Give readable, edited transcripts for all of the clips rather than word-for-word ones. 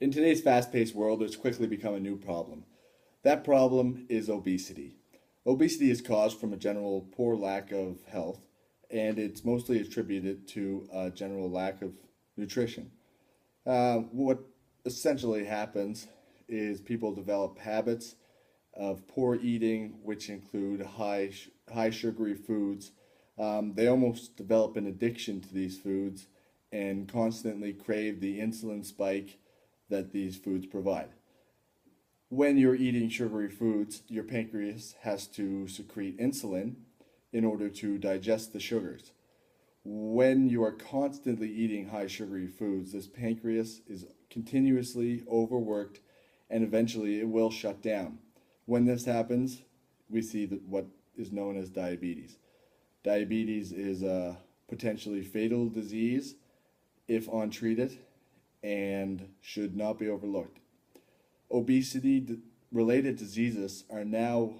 In today's fast-paced world, it's quickly become a new problem. That problem is obesity. Obesity is caused from a general poor lack of health, and it's mostly attributed to a general lack of nutrition. What essentially happens is people develop habits of poor eating, which include high sugary foods. They almost develop an addiction to these foods and constantly crave the insulin spike that these foods provide. When you're eating sugary foods, your pancreas has to secrete insulin in order to digest the sugars. When you are constantly eating high sugary foods, this pancreas is continuously overworked and eventually it will shut down. When this happens, we see that what is known as diabetes. Diabetes is a potentially fatal disease if untreated and should not be overlooked. Obesity related diseases are now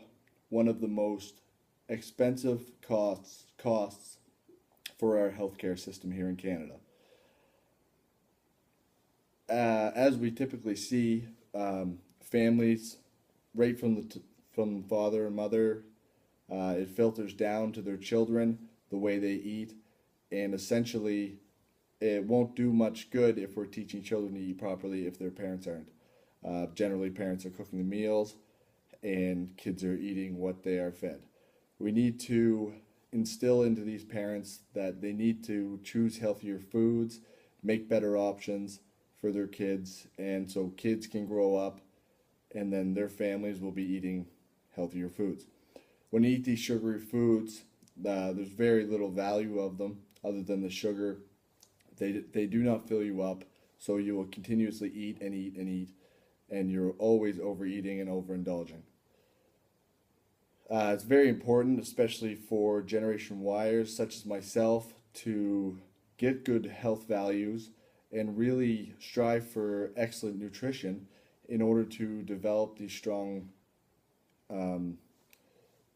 one of the most expensive costs for our healthcare system here in Canada. As we typically see, families, right from father and mother, it filters down to their children, the way they eat, and essentially it won't do much good if we're teaching children to eat properly if their parents aren't. Generally, parents are cooking the meals and kids are eating what they are fed. We need to instill into these parents that they need to choose healthier foods, make better options for their kids, and so kids can grow up and then their families will be eating healthier foods. When you eat these sugary foods, there's very little value of them other than the sugar. They do not fill you up, so you will continuously eat and eat and eat, and you're always overeating and overindulging. It's very important, especially for Generation Yers such as myself, to get good health values and really strive for excellent nutrition in order to develop these strong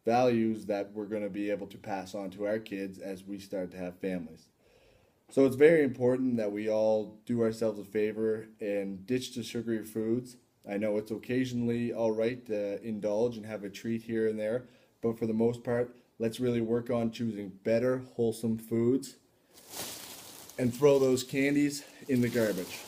values that we're going to be able to pass on to our kids as we start to have families. So it's very important that we all do ourselves a favor and ditch the sugary foods. I know it's occasionally all right to indulge and have a treat here and there, but for the most part, let's really work on choosing better, wholesome foods and throw those candies in the garbage.